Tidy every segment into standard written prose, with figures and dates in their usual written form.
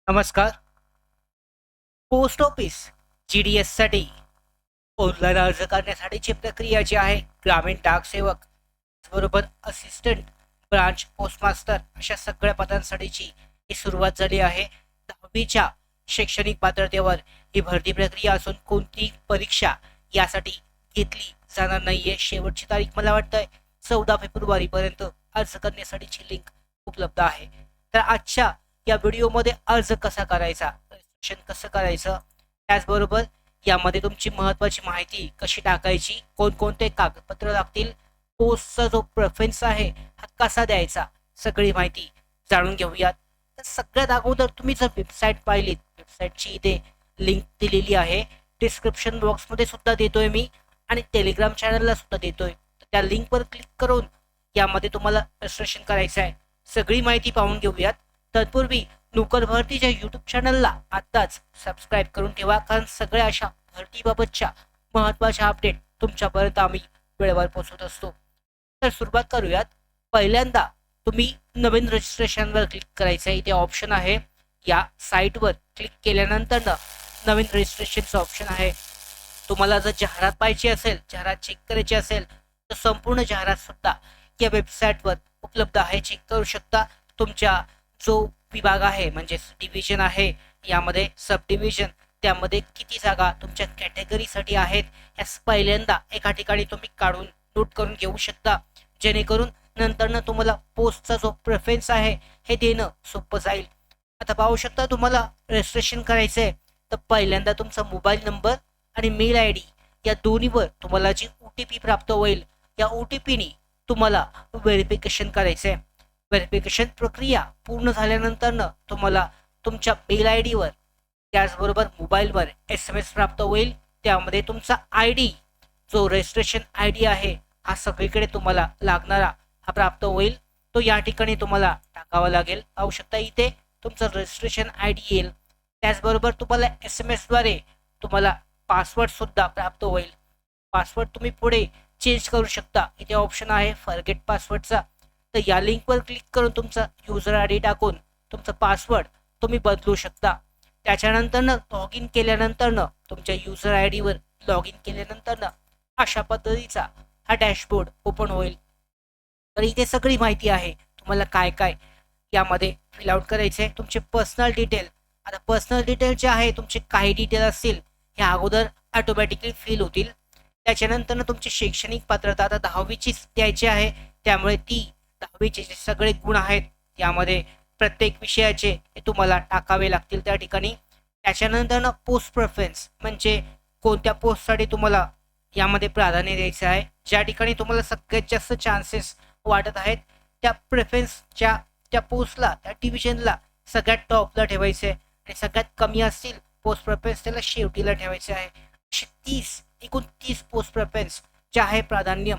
नमस्कार. Post office GDS साठी online अर्ज करण्यासाठीची प्रक्रिया जी आहे ग्रामीण डाक सेवक बरोबर असिस्टंट ब्रांच पोस्टमास्टर अशा सगळ्या पदांसाठीची ही सुरुवात झाली आहे. 10वीच्या शैक्षणिक पात्रतेवर ही भरती प्रक्रिया असून कोणती परीक्षा यासाठी घेतली जाणार नाहीये. शेवटची तारीख मला वाटतंय 14 फेब्रुवारी पर्यंत अर्ज करण्यासाठीची लिंक उपलब्ध आहे. तर आजच्या या व्हिडिओमध्ये अर्ज कसा करायचा, रजिस्ट्रेशन कसं करायचं, त्याचबरोबर यामध्ये तुमची महत्त्वाची माहिती कशी टाकायची, कोणकोणते कागदपत्र लागतील, पोस्टचा जो प्रेफरन्स आहे हा कसा द्यायचा, सगळी माहिती जाणून घेऊयात. तर सगळ्यात अगोदर तुम्ही जर वेबसाईट पाहिलीत, वेबसाईटची इथे लिंक दिलेली आहे, डिस्क्रिप्शन बॉक्समध्ये सुद्धा देतोय मी आणि टेलिग्राम चॅनलला सुद्धा देतोय. तर त्या लिंकवर क्लिक करून यामध्ये तुम्हाला रजिस्ट्रेशन करायचं आहे. सगळी माहिती पाहून घेऊयात. तत्पूर्वी नोकर भरतीच्या यूट्यूब चॅनलला आत्ताच सबस्क्राईब करून ठेवा, कारण सगळ्या अशा भरतीबाबतच्या महत्त्वाच्या अपडेट तुमच्यापर्यंत आम्ही वेळेवर पोहोचवत असतो. तर सुरुवात करूयात. पहिल्यांदा तुम्ही नवीन रजिस्ट्रेशनवर क्लिक करायचं आहे. इथे ऑप्शन आहे. या साईटवर क्लिक केल्यानंतर नवीन रजिस्ट्रेशनचं ऑप्शन आहे. तुम्हाला जर जाहिरात पाहिजे असेल, जाहिरात चेक करायची असेल, तर संपूर्ण जाहिरात सुद्धा या वेबसाईटवर उपलब्ध आहे. चेक करू शकता. तुमच्या जो विभाग आहे म्हणजे डिव्हिजन आहे, यामध्ये सब डिव्हिजन, त्यामध्ये किती जागा तुमच्या कॅटेगरीसाठी आहेत या पहिल्यांदा एका ठिकाणी तुम्ही काढून नोट करून घेऊ शकता, जेणेकरून नंतरनं तुम्हाला पोस्टचा जो प्रेफरन्स आहे हे देणं सोपं जाईल. आता पाहू शकता, तुम्हाला रजिस्ट्रेशन करायचं आहे तर पहिल्यांदा तुमचा मोबाईल नंबर आणि मेल ID या दोन्हीवर तुम्हाला जी OTP प्राप्त होईल, या OTPनी तुम्हाला व्हेरिफिकेशन करायचं आहे. व्हेरिफिकेशन प्रक्रिया पूर्ण झाल्यानंतर तुम्हाला तुमच्या मेल ID वर त्याचबरोबर मोबाईलवर SMS प्राप्त होईल. त्यामध्ये तुमचा ID, जो रजिस्ट्रेशन ID आहे हा सगळीकडे तुम्हाला लागणारा हा प्राप्त होईल. तो या ठिकाणी तुम्हाला टाकावा लागेल. पाहू शकता इथे तुमचं रजिस्ट्रेशन ID येईल. त्याचबरोबर तुम्हाला SMS द्वारे तुम्हाला पासवर्ड सुद्धा प्राप्त होईल. पासवर्ड तुम्ही पुढे चेंज करू शकता. इथे ऑप्शन आहे फॉरगेट पासवर्डचा. तर या लिंकवर क्लिक करून तुमचा युजर ID टाकून तुमचा पासवर्ड तुम्ही बदलू शकता. त्याच्यानंतर लॉग इन केल्यानंतर तुमच्या युजर ID वर लॉग इन केल्यानंतर अशा पद्धतीचा हा डॅशबोर्ड ओपन होईल. तर इथे सगळी माहिती आहे. तुम्हाला काय काय यामध्ये फिल आउट करायचे आहे. तुमचे पर्सनल डिटेल, आता पर्सनल डिटेल जे आहे तुमचे काही डिटेल असतील हे अगोदर ऑटोमॅटिकली फिल होतील. त्याच्यानंतर तुमची शैक्षणिक पात्रता आता 10वीचीच द्यायची आहे, त्यामुळे ती 10वीचे जे सगळे गुण आहेत यामध्ये प्रत्येक विषयाचे हे तुम्हाला टाकावे लागतील त्या ठिकाणी. त्याच्यानंतर पोस्ट प्रेफरन्स म्हणजे कोणत्या पोस्टसाठी तुम्हाला यामध्ये प्राधान्य द्यायचं आहे, ज्या ठिकाणी तुम्हाला सगळ्यात जास्त चान्सेस वाटत आहेत त्या प्रेफरन्सच्या त्या पोस्टला, त्या डिव्हिजनला सगळ्यात टॉपला ठेवायचे आहे आणि सगळ्यात कमी असतील पोस्ट प्रेफरन्स त्याला शेवटीला ठेवायचे आहे. असे एकूण 30 पोस्ट प्रेफरन्स जे आहे प्राधान्य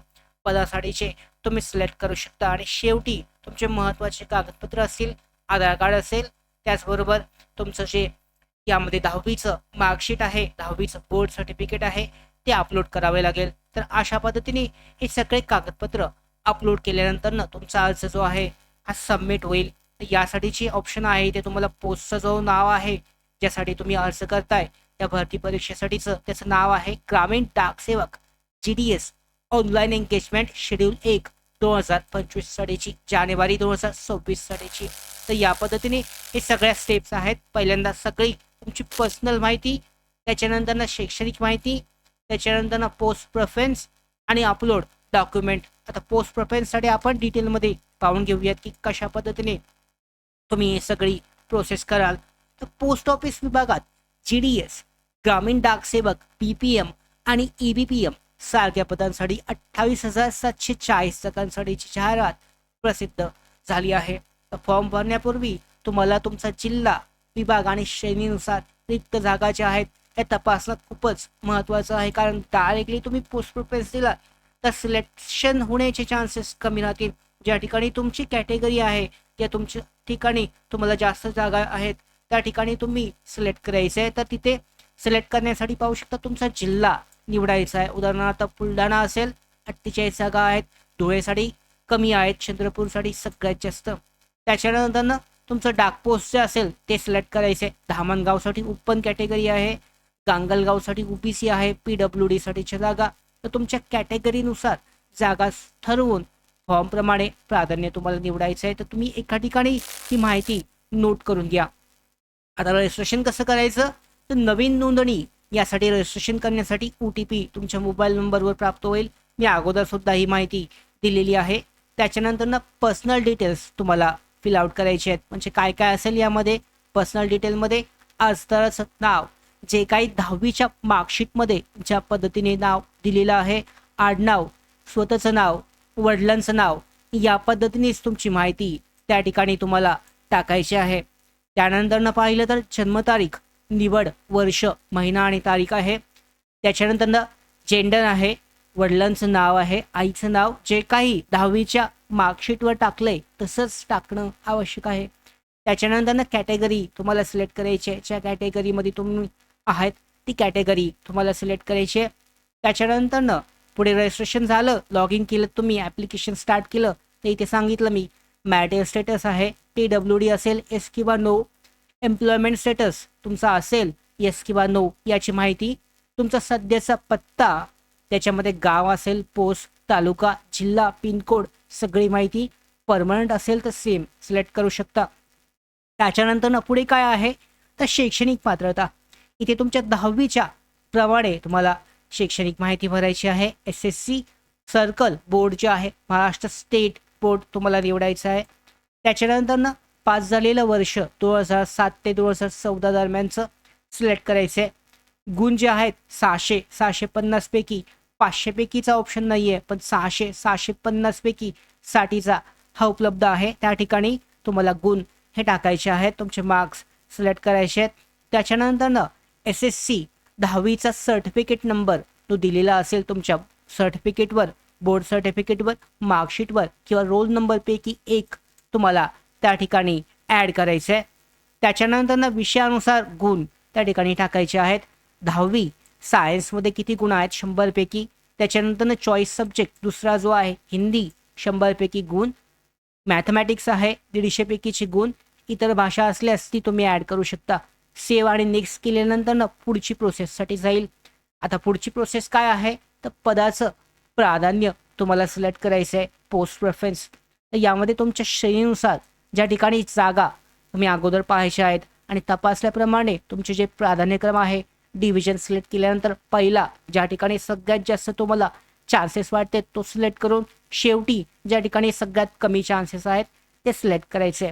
पदासाठीचे तुम्ही सिलेक्ट करू शकता. आणि शेवटी तुमचे महत्त्वाचे कागदपत्र असतील, आधार कार्ड असेल, त्याचबरोबर तुमचं जे यामध्ये 10वीचं मार्कशीट आहे, 10वीचं बोर्ड सर्टिफिकेट आहे ते अपलोड करावे लागेल. तर अशा पद्धतीने हे सगळे कागदपत्र अपलोड केल्यानंतर तुमचा अर्ज जो आहे हा सबमिट होईल. यासाठीची ऑप्शन आहे ते तुम्हाला पोस्टचं जो नाव आहे ज्यासाठी तुम्ही अर्ज करताय या भरती परीक्षेसाठीचं, त्याचं नाव आहे ग्रामीण डाक सेवक GDS ऑनलाईन एंगेजमेंट शेड्यूल 1 2025 साठीची, जानेवारी 2026 साठीची. तर या पद्धतीने हे सगळ्या स्टेप्स आहेत. पहिल्यांदा सगळी तुमची पर्सनल माहिती, त्याच्यानंतर शैक्षणिक माहिती, त्याच्यानंतर पोस्ट प्रेफरन्स आणि अपलोड डॉक्युमेंट. आता पोस्ट प्रेफरन्ससाठी आपण डिटेलमध्ये पाहून घेऊयात की कशा पद्धतीने तुम्ही हे सगळी प्रोसेस कराल. तर पोस्ट ऑफिस विभागात GDS ग्रामीण डाक सेवक PPM आणि EBPM सारख्या पदांसाठी 28,740 जागांसाठीची जाहिरात प्रसिद्ध झाली आहे. तर फॉर्म भरण्यापूर्वी तुम्हाला तुमचा जिल्हा, विभाग आणि श्रेणीनुसार रिक्त जागा ज्या आहेत हे तपासणं खूपच महत्त्वाचं आहे, कारण डायरेक्टली तुम्ही पोस्ट प्रेफरन्स दिला तर सिलेक्शन होण्याचे चान्सेस कमी राहतील. ज्या ठिकाणी तुमची कॅटेगरी आहे, त्या तुमच्या ठिकाणी तुम्हाला जास्त जागा आहेत त्या ठिकाणी तुम्ही सिलेक्ट करायचं आहे. तर तिथे सिलेक्ट करण्यासाठी पाहू शकता तुमचा जिल्हा निवडायचा आहे. उदाहरणार्थ बुलढाणा असेल 48 जागा आहेत, धुळेसाठी कमी आहेत, चंद्रपूरसाठी सगळ्यात जास्त. त्याच्यानंतर तुमचं डाक पोस्ट जे असेल ते सिलेक्ट करायचं आहे. धामणगावसाठी ओपन कॅटेगरी आहे, गांगलगावसाठी ओबीसी आहे, PWD साठीच्या जागा. तर तुमच्या कॅटेगरीनुसार जागा ठरवून फॉर्मप्रमाणे प्राधान्य तुम्हाला निवडायचं आहे. तर तुम्ही एका ठिकाणी ही माहिती नोट करून घ्या. आता रजिस्ट्रेशन कसं करायचं, तर नवीन नोंदणी यासाठी रजिस्ट्रेशन करण्यासाठी OTP तुमच्या मोबाईल नंबरवर प्राप्त होईल. मी अगोदर सुद्धा ही माहिती दिलेली आहे. त्याच्यानंतर ना पर्सनल डिटेल्स तुम्हाला फिल आउट करायचे आहेत. म्हणजे काय काय असेल यामध्ये पर्सनल डिटेलमध्ये अर्जदाराचं नाव, जे काही 10वीच्या मार्कशीटमध्ये ज्या पद्धतीने नाव दिलेलं आहे, आडनाव, स्वतःचं नाव, वडिलांचं नाव, या पद्धतीनेच तुमची माहिती त्या ठिकाणी तुम्हाला टाकायची आहे. त्यानंतर पाहिलं तर जन्मतारीख, निवड, वर्ष, महिना आणि तारीख आहे. त्याच्यानंतर जेंडर आहे, वडिलांचं नाव आहे, आईचं नाव, जे काही 10वीच्या मार्कशीटवर टाकलंय तसंच टाकणं आवश्यक आहे. त्याच्यानंतर कॅटेगरी तुम्हाला सिलेक्ट करायची आहे, ज्या कॅटेगरीमध्ये तुम्ही आहात ती कॅटेगरी तुम्हाला सिलेक्ट करायची आहे. त्याच्यानंतर पुढे रजिस्ट्रेशन झालं, लॉग इन केलं, तुम्ही ॲप्लिकेशन स्टार्ट केलं, तर इथे सांगितलं मी मॅरिटल स्टेटस आहे, PWD असेल, येस किंवा नो. एम्प्लॉयमेंट स्टेटस तुमचा असेल येस किंवा नो याची माहिती. तुमचा सध्याचा पत्ता, त्याच्यामध्ये गाव असेल, पोस्ट, तालुका, जिल्हा, पिनकोड, सगळी माहिती. परमनंट असेल तर सेम सिलेक्ट करू शकता. त्याच्यानंतर पुढे काय आहे तर शैक्षणिक पात्रता. इथे तुमच्या 10वीच्या प्रमाणे तुम्हाला शैक्षणिक माहिती भरायची आहे. SSC सर्कल बोर्ड जे आहे, महाराष्ट्र स्टेट बोर्ड तुम्हाला निवडायचं आहे. त्याच्यानंतर पास झालेलं वर्ष 2007 ते 2014 दरम्यानचं सिलेक्ट करायचं आहे. गुण जे आहेत 650 पैकी 500 पैकीचा ऑप्शन नाही आहे, पण 650 पैकी 60चा हा उपलब्ध आहे. त्या ठिकाणी तुम्हाला गुण हे टाकायचे आहेत, तुमचे मार्क्स सिलेक्ट करायचे आहेत. त्याच्यानंतर SSC 10वीचा सर्टिफिकेट नंबर तो दिलेला असेल तुमच्या सर्टिफिकेटवर, बोर्ड सर्टिफिकेटवर, मार्कशीटवर किंवा रोल नंबरपैकी एक तुम्हाला त्या ठिकाणी ॲड करायचं आहे. त्याच्यानंतर विषयानुसार गुण त्या ठिकाणी टाकायचे आहेत. 10वी सायन्समध्ये किती गुण आहेत 100 पैकी. त्याच्यानंतर चॉईस सब्जेक्ट दुसरा जो आहे हिंदी 100 पैकी गुण. मॅथमॅटिक्स आहे 150 पैकीचे गुण. इतर भाषा असल्यास ती तुम्ही ॲड करू शकता. सेव्ह आणि नेक्स्ट केल्यानंतर पुढची प्रोसेससाठी जाईल. आता पुढची प्रोसेस काय आहे तर पदाचं प्राधान्य तुम्हाला सिलेक्ट करायचं आहे, पोस्ट प्रेफरन्स. तर यामध्ये तुमच्या श्रेणीनुसार ज्या ठिकाणी जागा तुम्ही अगोदर पाहायच्या आहेत आणि तपासल्याप्रमाणे तुमचे जे प्राधान्यक्रम आहे, डिव्हिजन सिलेक्ट केल्यानंतर पहिला ज्या ठिकाणी सगळ्यात जास्त तुम्हाला चान्सेस वाटते तो सिलेक्ट करून शेवटी ज्या ठिकाणी सगळ्यात कमी चान्सेस आहेत ते सिलेक्ट करायचे.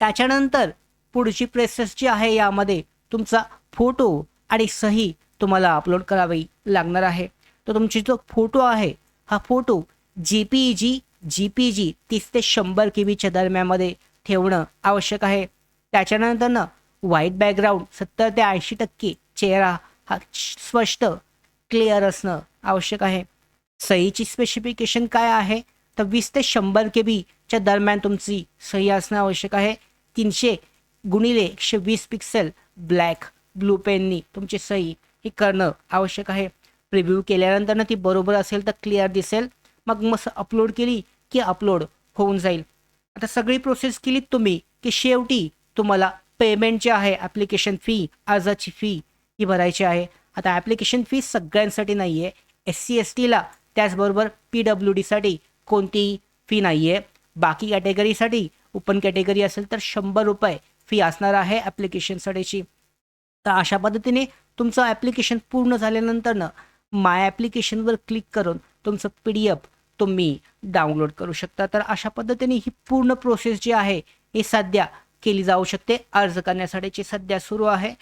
त्याच्यानंतर पुढची प्रोसेस जी आहे यामध्ये तुमचा फोटो आणि सही तुम्हाला अपलोड करावी लागणार आहे. तर तुमची जो फोटो आहे हा फोटो JPEG, GPG 30 ते 100 KB दरम्यानमध्ये ठेवणं आवश्यक आहे. त्याच्यानंतर व्हाईट बॅकग्राऊंड 70 ते 80% चेहरा हा स्पष्ट क्लिअर असणं आवश्यक आहे. सहीची स्पेसिफिकेशन काय आहे तर 20 ते 100 KB दरम्यान तुमची सही असणं आवश्यक आहे. 300 गुणिले 120 पिक्सेल ब्लॅक ब्लू पेननी तुमची सही ही करणं आवश्यक आहे. प्रिव्ह्यू केल्यानंतर ती बरोबर असेल तर क्लिअर दिसेल, मग मस्त अपलोड केली की अपलोड होऊन जाईल. आता सगळी प्रोसेस केलीत तुम्ही की शेवटी तुम्हाला पेमेंट जे आहे ॲप्लिकेशन फी, अर्जाची फी ही भरायची आहे. आता ॲप्लिकेशन फी सगळ्यांसाठी नाही आहे, SC STला त्याचबरोबर PWDसाठी कोणतीही फी नाही आहे. बाकी कॅटेगरीसाठी ओपन कॅटेगरी असेल तर 100 रुपये फी असणार आहे ॲप्लिकेशनसाठीची. तर अशा पद्धतीने तुमचं ॲप्लिकेशन पूर्ण झाल्यानंतर माय ॲप्लिकेशनवर क्लिक करून तुमचं PDF तुम्ही डाउनलोड करू शकता. तर अशा पद्धतीने ही पूर्ण प्रोसेस जी आहे ही सध्या केली जाऊ शकते. अर्ज करण्यासाठीची सध्या सुरू आहे.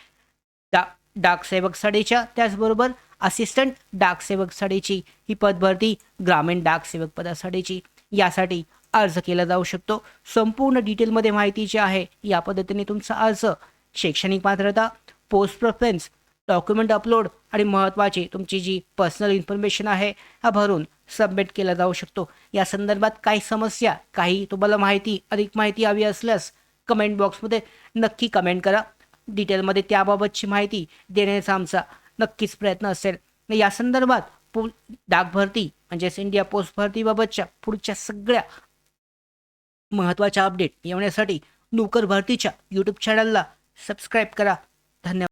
डाक सेवक साडीच्या त्याचबरोबर असिस्टंट डाक सेवक साडीची ही पदभरती ग्रामीण डाक सेवक पदासाठीची यासाठी अर्ज केला जाऊ शकतो. संपूर्ण डिटेलमध्ये माहिती जी आहे या पद्धतीने तुमचा अर्ज, शैक्षणिक पात्रता, पोस्ट प्रेफरन्स, डॉक्युमेंट अपलोड आणि महत्त्वाची तुमची जी पर्सनल इन्फॉर्मेशन आहे हा भरून सबमिट केला जाऊ शकतो. या संदर्भात काही समस्या, काही तुम्हाला माहिती, अधिक माहिती हवी असल्यास कमेंट बॉक्समध्ये नक्की कमेंट करा. डिटेलमध्ये त्याबाबतची माहिती देण्याचा आमचा नक्कीच प्रयत्न असेल. या संदर्भात डाक भरती म्हणजेच इंडिया पोस्ट भरतीबाबतच्या पुढच्या सगळ्या महत्त्वाच्या अपडेट येण्यासाठी नोकर भरतीच्या यूट्यूब चॅनलला सबस्क्राईब करा. धन्यवाद.